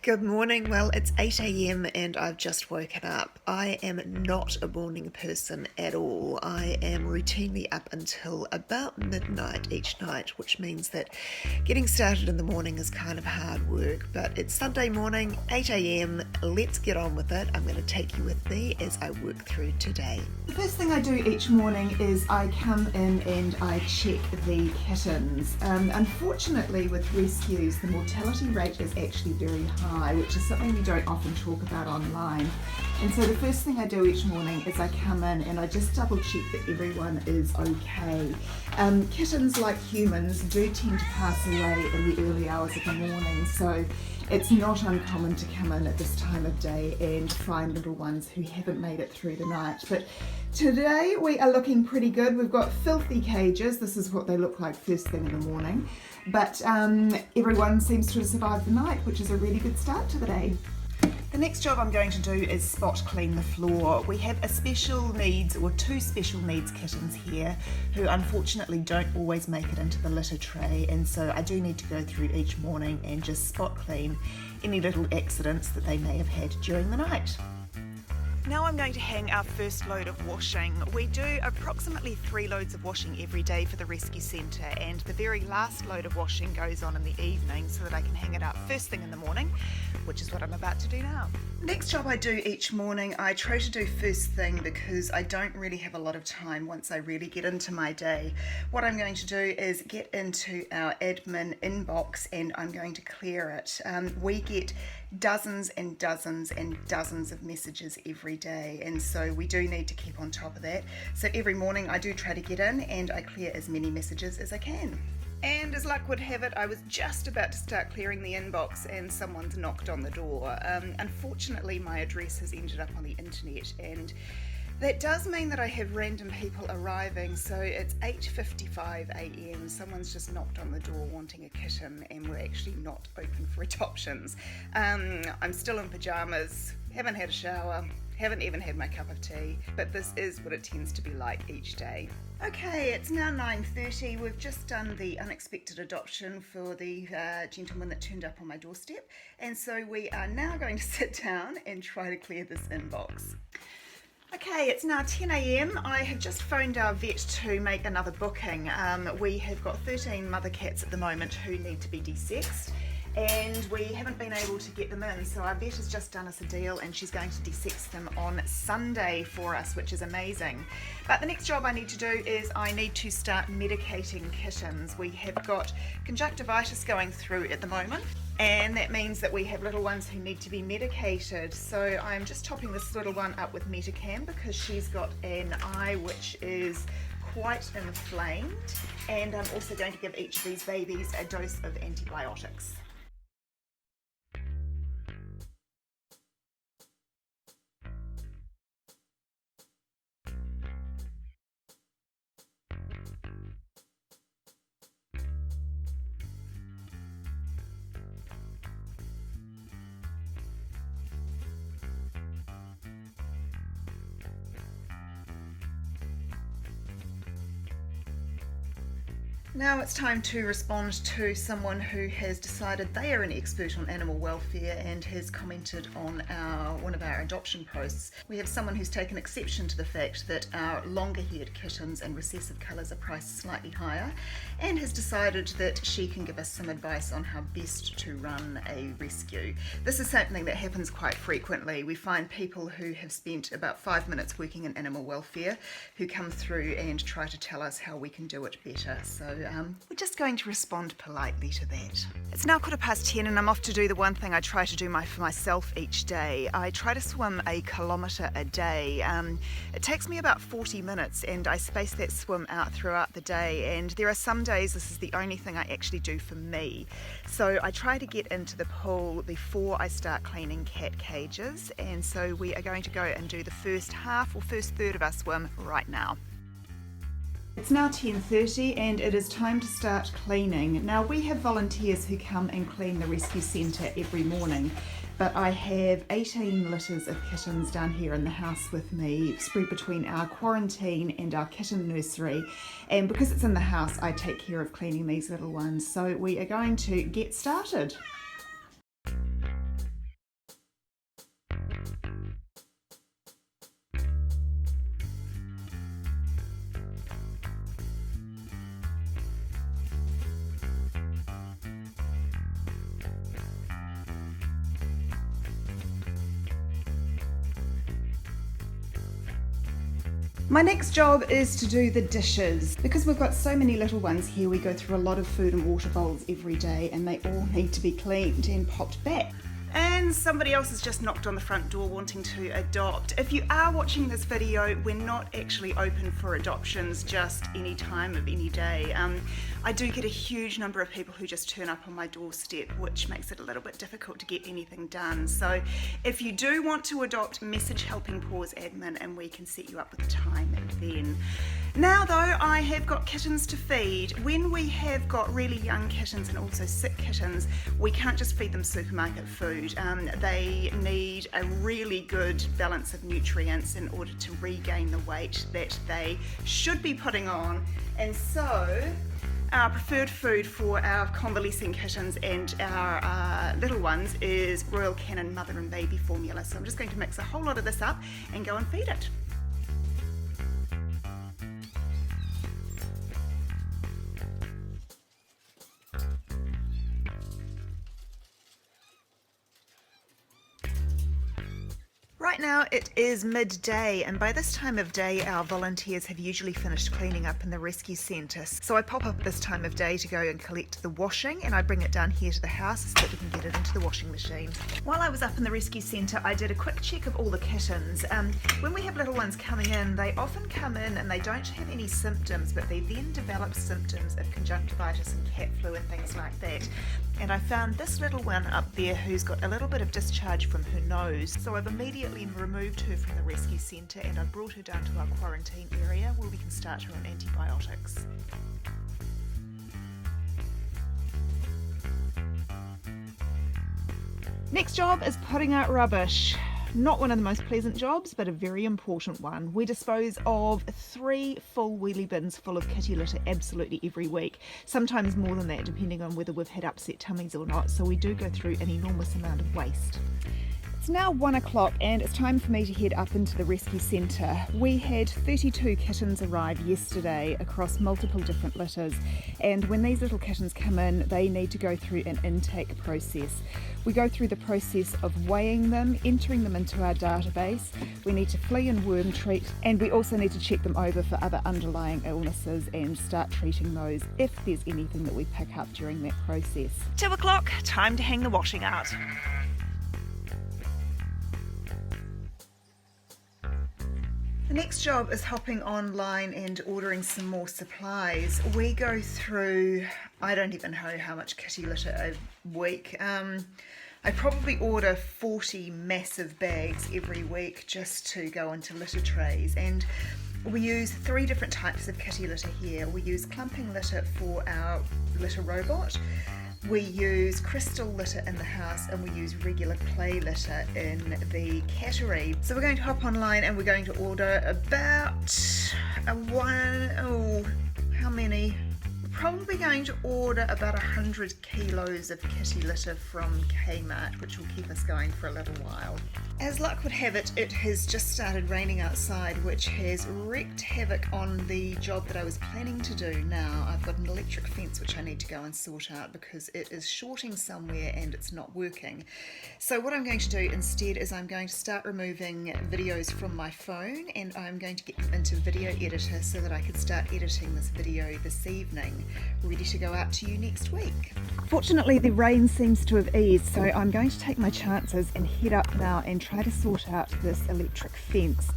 Good morning. Well, it's 8 a.m. and I've just woken up. I am not a morning person at all. I am routinely up until about midnight each night, which means that getting started in the morning is kind of hard work. But it's Sunday morning, 8 a.m. Let's get on with it. I'm going to take you with me as I work through today. The first thing I do each morning is I come in and I check the kittens. Unfortunately, with rescues, the mortality rate is actually very high, which is something we don't often talk about online. And so the first thing I do each morning is I come in and I just double check that everyone is okay. Kittens, like humans, do tend to pass away in the early hours of the morning, so it's not uncommon to come in at this time of day and find little ones who haven't made it through the night. But today we are looking pretty good. We've got filthy cages. This is what they look like first thing in the morning. But everyone seems to have survived the night, which is a really good start to the day. The next job I'm going to do is spot clean the floor. We have a special needs or two special needs kittens here who unfortunately don't always make it into the litter tray, and so I do need to go through each morning and just spot clean any little accidents that they may have had during the night. Now I'm going to hang our first load of washing. We do approximately 3 loads of washing every day for the rescue centre, and the very last load of washing goes on in the evening so that I can hang it up first thing in the morning, which is what I'm about to do now. Next job I do each morning, I try to do first thing because I don't really have a lot of time once I really get into my day. What I'm going to do is get into our admin inbox and I'm going to clear it. We get dozens and dozens and dozens of messages every day, and so we do need to keep on top of that. So every morning I do try to get in and I clear as many messages as I can. And as luck would have it, I was just about to start clearing the inbox and someone's knocked on the door. Unfortunately, my address has ended up on the internet, and that does mean that I have random people arriving. So it's 8:55 a.m. Someone's just knocked on the door wanting a kitten, and we're actually not open for adoptions. I'm still in pajamas, haven't had a shower, haven't even had my cup of tea, but this is what it tends to be like each day. Okay, it's now 9:30. We've just done the unexpected adoption for the gentleman that turned up on my doorstep, and so we are now going to sit down and try to clear this inbox. Okay, it's now 10 a.m. I have just phoned our vet to make another booking. We have got 13 mother cats at the moment who need to be desexed, and we haven't been able to get them in, so our vet has just done us a deal and she's going to desex them on Sunday for us, which is amazing. But the next job I need to do is I need to start medicating kittens. We have got conjunctivitis going through at the moment, and that means that we have little ones who need to be medicated. So I'm just topping this little one up with Metacam because she's got an eye which is quite inflamed, and I'm also going to give each of these babies a dose of antibiotics. Now it's time to respond to someone who has decided they are an expert on animal welfare and has commented on one of our adoption posts. We have someone who's taken exception to the fact that our longer-haired kittens and recessive colours are priced slightly higher, and has decided that she can give us some advice on how best to run a rescue. This is something that happens quite frequently. We find people who have spent about 5 minutes working in animal welfare who come through and try to tell us how we can do it better. So we're just going to respond politely to that. It's now 10:15 and I'm off to do the one thing I try to do for myself each day. I try to swim a kilometre a day. It takes me about 40 minutes and I space that swim out throughout the day, and there are some days this is the only thing I actually do for me. So I try to get into the pool before I start cleaning cat cages, and so we are going to go and do the first half or first third of our swim right now. It's now 10:30 and it is time to start cleaning. Now we have volunteers who come and clean the rescue centre every morning, but I have 18 litters of kittens down here in the house with me, spread between our quarantine and our kitten nursery, and because it's in the house I take care of cleaning these little ones, so we are going to get started. My next job is to do the dishes. Because we've got so many little ones here, we go through a lot of food and water bowls every day, and they all need to be cleaned and popped back. And somebody else has just knocked on the front door wanting to adopt. If you are watching this video, we're not actually open for adoptions just any time of any day. I do get a huge number of people who just turn up on my doorstep, which makes it a little bit difficult to get anything done. So if you do want to adopt, message Helping Paws admin and we can set you up with a time then. Now though, I have got kittens to feed. When we have got really young kittens and also sick kittens, we can't just feed them supermarket food. They need a really good balance of nutrients in order to regain the weight that they should be putting on. And so our preferred food for our convalescing kittens and our little ones is Royal Canin mother and baby formula. So I'm just going to mix a whole lot of this up and go and feed it. Right now it is midday, and by this time of day our volunteers have usually finished cleaning up in the rescue centre. So I pop up this time of day to go and collect the washing, and I bring it down here to the house so that we can get it into the washing machine. While I was up in the rescue centre, I did a quick check of all the kittens. When we have little ones coming in, they often come in and they don't have any symptoms, but they then develop symptoms of conjunctivitis and cat flu and things like that. And I found this little one up there who's got a little bit of discharge from her nose. So I've immediately removed her from the rescue centre and I've brought her down to our quarantine area where we can start her on antibiotics. Next job is putting out rubbish. Not one of the most pleasant jobs, but a very important one. We dispose of 3 full wheelie bins full of kitty litter absolutely every week, sometimes more than that depending on whether we've had upset tummies or not, so we do go through an enormous amount of waste. It's now 1 o'clock and it's time for me to head up into the rescue centre. We had 32 kittens arrive yesterday across multiple different litters, and when these little kittens come in they need to go through an intake process. We go through the process of weighing them, entering them into our database. We need to flea and worm treat, and we also need to check them over for other underlying illnesses and start treating those if there's anything that we pick up during that process. 2 o'clock, time to hang the washing out. The next job is hopping online and ordering some more supplies. We go through, I don't even know how much kitty litter a week. I probably order 40 massive bags every week just to go into litter trays, and we use 3 different types of kitty litter here. We use clumping litter for our litter robot. We use crystal litter in the house, and we use regular clay litter in the cattery. So we're going to hop online and we're going to order about how many? We're probably going to order about 100 kilos of kitty litter from Kmart, which will keep us going for a little while. As luck would have it, it has just started raining outside, which has wreaked havoc on the job that I was planning to do. Now I've got an electric fence which I need to go and sort out because it is shorting somewhere and it's not working. So what I'm going to do instead is I'm going to start removing videos from my phone, and I'm going to get them into Video Editor so that I can start editing this video this evening, ready to go out to you next week. Fortunately the rain seems to have eased, so I'm going to take my chances and head up now and try to sort out this electric fence.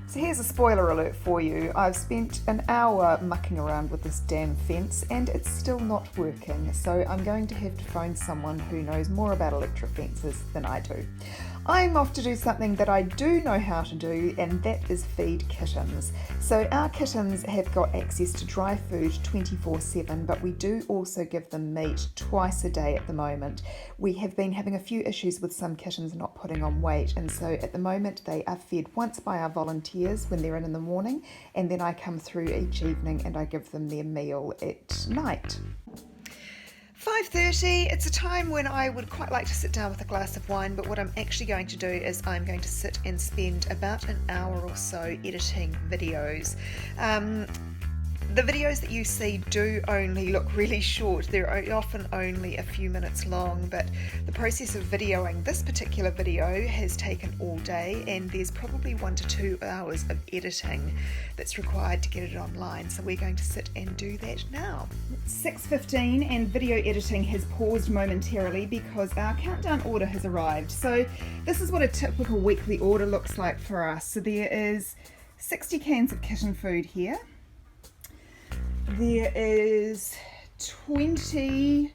So here's a spoiler alert for you. I've spent an hour mucking around with this damn fence and it's still not working, so I'm going to have to phone someone who knows more about electric fences than I do. I'm off to do something that I do know how to do, and that is feed kittens. So our kittens have got access to dry food 24/7, but we do also give them meat twice a day at the moment. We have been having a few issues with some kittens not putting on weight, and so at the moment they are fed once by our volunteers when they're in the morning, and then I come through each evening and I give them their meal at night. 5:30, it's a time when I would quite like to sit down with a glass of wine, but what I'm actually going to do is I'm going to sit and spend about an hour or so editing videos. The videos that you see do only look really short. They're often only a few minutes long, but the process of videoing this particular video has taken all day, and there's probably 1 to 2 hours of editing that's required to get it online. So we're going to sit and do that now. It's 6:15 and video editing has paused momentarily because our countdown order has arrived. So this is what a typical weekly order looks like for us. So there is 60 cans of kitten food here. There is 20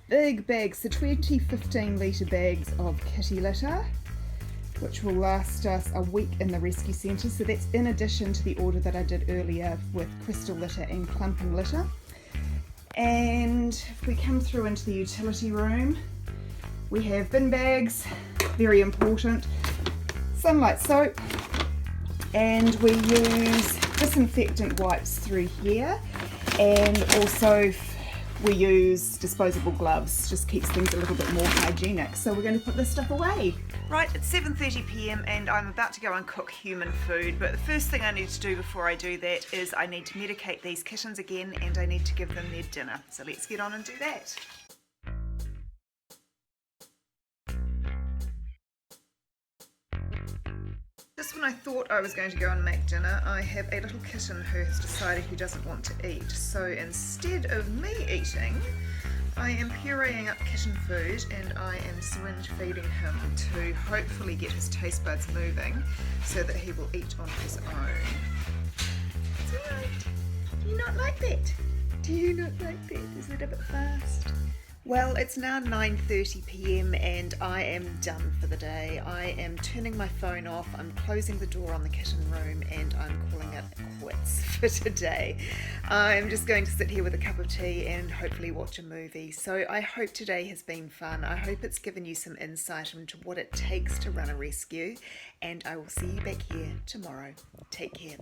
big bags, so 20 15-litre bags of kitty litter, which will last us a week in the rescue centre. So that's in addition to the order that I did earlier with crystal litter and clumping litter. And if we come through into the utility room, we have bin bags, very important, sunlight soap, and we use disinfectant wipes through here, and also we use disposable gloves, just keeps things a little bit more hygienic. So we're going to put this stuff away. Right, it's 7:30 p.m. and I'm about to go and cook human food, but the first thing I need to do before I do that is I need to medicate these kittens again, and I need to give them their dinner. So let's get on and do that. Just when I thought I was going to go and make dinner, I have a little kitten who has decided he doesn't want to eat. So instead of me eating, I am pureeing up kitten food and I am syringe feeding him to hopefully get his taste buds moving so that he will eat on his own. It's alright. Do you not like that? Do you not like that? Is it a bit fast? Well, it's now 9:30 p.m. and I am done for the day. I am turning my phone off, I'm closing the door on the kitten room, and I'm calling it quits for today. I'm just going to sit here with a cup of tea and hopefully watch a movie. So I hope today has been fun. I hope it's given you some insight into what it takes to run a rescue, and I will see you back here tomorrow. Take care.